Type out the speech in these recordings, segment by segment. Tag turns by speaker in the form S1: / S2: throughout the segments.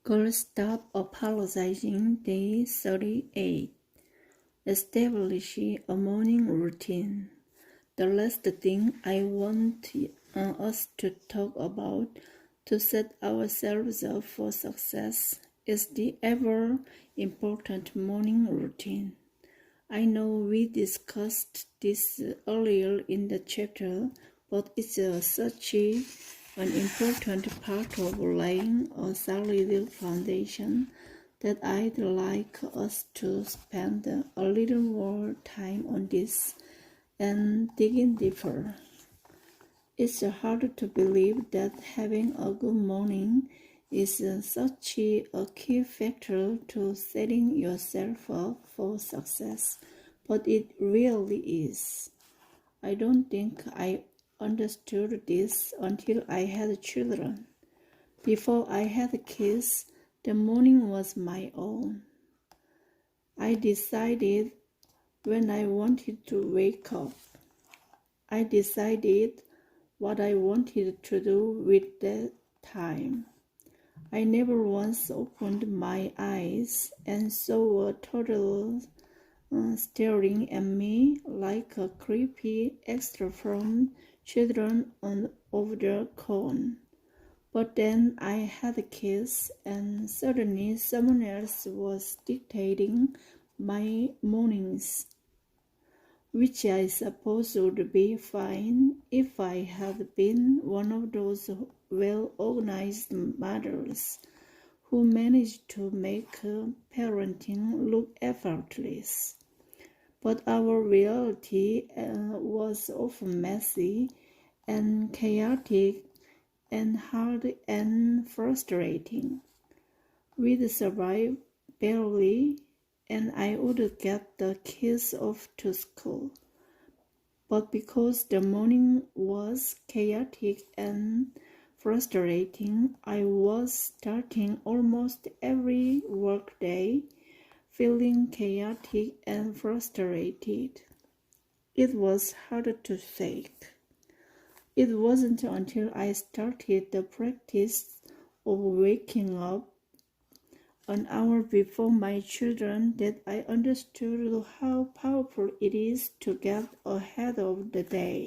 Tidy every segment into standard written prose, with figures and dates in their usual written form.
S1: Girl, stop apologizing. Day 38. Establish a morning routine. The last thing I want us to talk about to set ourselves up for success is the ever important morning routine. I know we discussed this earlier in the chapter, but it's such an important part of laying a solid foundation that I'd like us to spend a little more time on this and digging deeper. It's hard to believe that having a good morning is such a key factor to setting yourself up for success, but it really is. I don't think I understood this until I had children. Before I had kids, the morning was my own. I decided when I wanted to wake up. I decided what I wanted to do with that time. I never once opened my eyes and saw a toddler staring at me like a creepy extra from Children of the Corn. But then I had kids, and suddenly someone else was dictating my mornings, which I suppose would be fine if I had been one of those well-organized mothers who managed to make parenting look effortless. But our reality was often messy and chaotic and hard and frustrating. We'd survive barely, and I would get the kids off to school. But because the morning was chaotic and frustrating, I was starting almost every workday feeling chaotic and frustrated. It was hard to fake. It wasn't until I started the practice of waking up an hour before my children that I understood how powerful it is to get ahead of the day.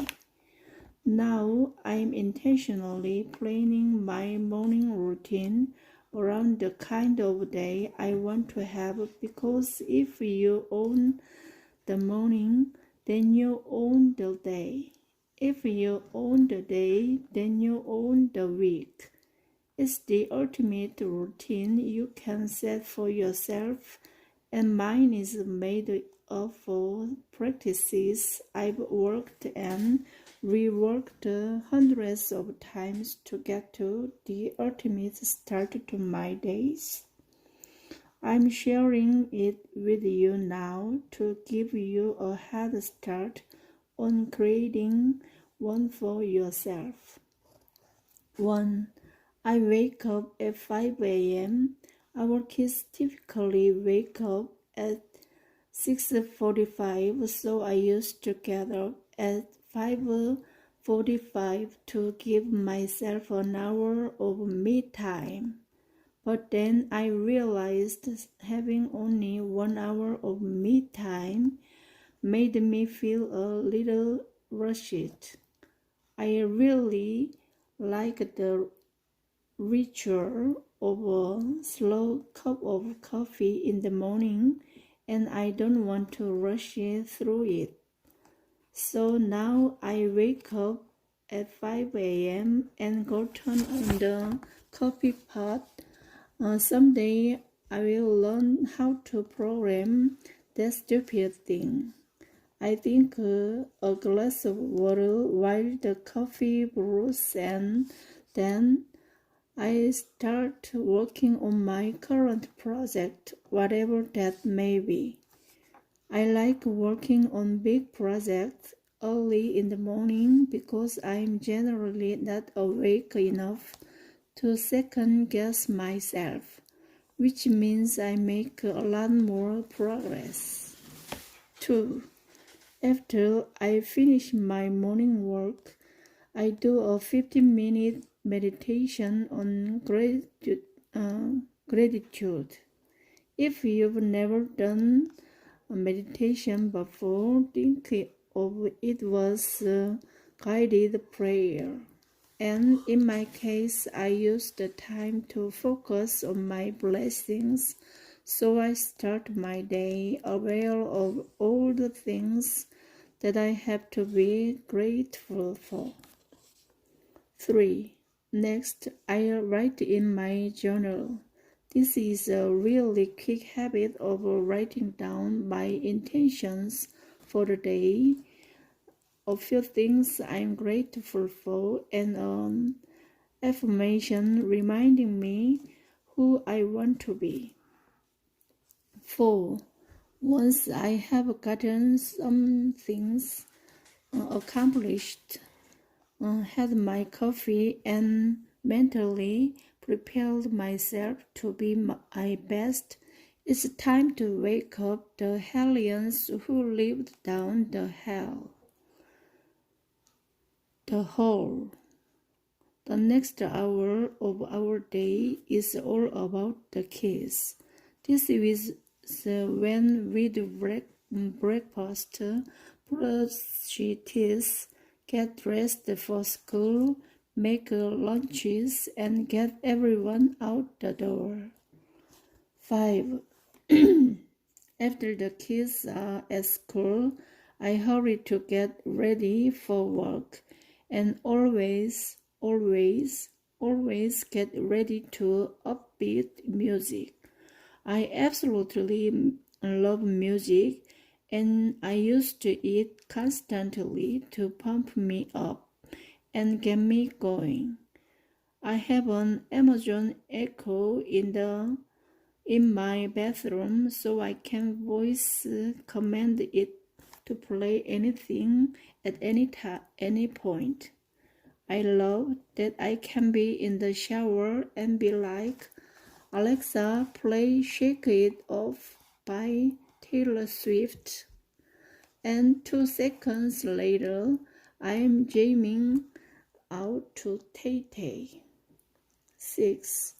S1: Now I'm intentionally planning my morning routine around the kind of day I want to have, because if you own the morning, then you own the day. If you own the day, then you own the week. It's the ultimate routine you can set for yourself, and mine is made up of practices I've worked and reworked hundreds of times to get to the ultimate start to my days. I'm sharing it with you now to give you a head start on creating one for yourself. 1. I wake up at 5 a.m. Our kids typically wake up at 6:45, so I used to get up at 5:45 to give myself an hour of me time. But then I realized having only 1 hour of me time made me feel a little rushed. I really like the ritual of a slow cup of coffee in the morning, and I don't want to rush through it. So now I wake up at 5 a.m. and go turn on the coffee pot. Someday I will learn how to program that stupid thing. I think a glass of water while the coffee brews, and then I start working on my current project, whatever that may be. I like working on big projects early in the morning because I'm generally not awake enough to second guess myself, which means I make a lot more progress. 2. After I finish my morning work, I do a 15-minute meditation on Gratitude. If you've never done a meditation before, think of it was a guided prayer. And in my case, I use the time to focus on my blessings, so I start my day aware of all the things that I have to be grateful for. 3. Next, I write in my journal. This is a really quick habit of writing down my intentions for the day, a few things I'm grateful for, and an affirmation reminding me who I want to be. 4. Once I have gotten some things accomplished, had my coffee, and mentally prepared myself to be my best, it's time to wake up the hellions who lived down the hall. The next hour of our day is all about the kids. This is when we do breakfast, brush teeth, get dressed for school, make lunches, and get everyone out the door. 5. After the kids are at school, I hurry to get ready for work, and always get ready to upbeat music. I absolutely love music, and I used to it constantly to pump me up and get me going. I have an Amazon Echo in my bathroom, so I can voice command it to play anything at any point. I love that I can be in the shower and be like, Alexa, play Shake It Off by Taylor Swift. And 2 seconds later, I am jamming out to Tay Tay. 6.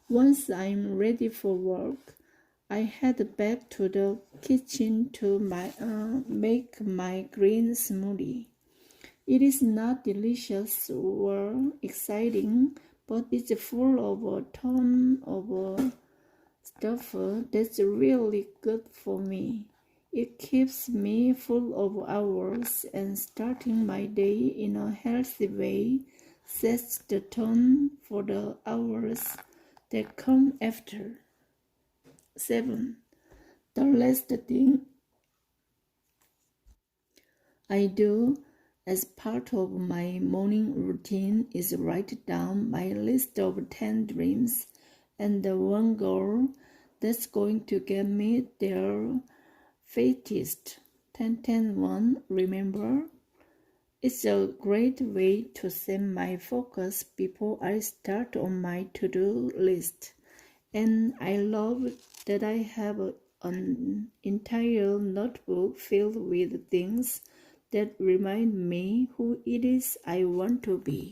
S1: Once I'm ready for work, I head back to the kitchen to make my green smoothie. It is not delicious or exciting, but it's full of a ton of stuff that's really good for me. It keeps me full of hours, and starting my day in a healthy way sets the tone for the hours that come after. 7. The last thing I do as part of my morning routine is write down my list of 10 dreams and the one goal that's going to get me there fastest. 10-10-1, remember? It's a great way to set my focus before I start on my to-do list. And I love that I have an entire notebook filled with things that remind me who it is I want to be.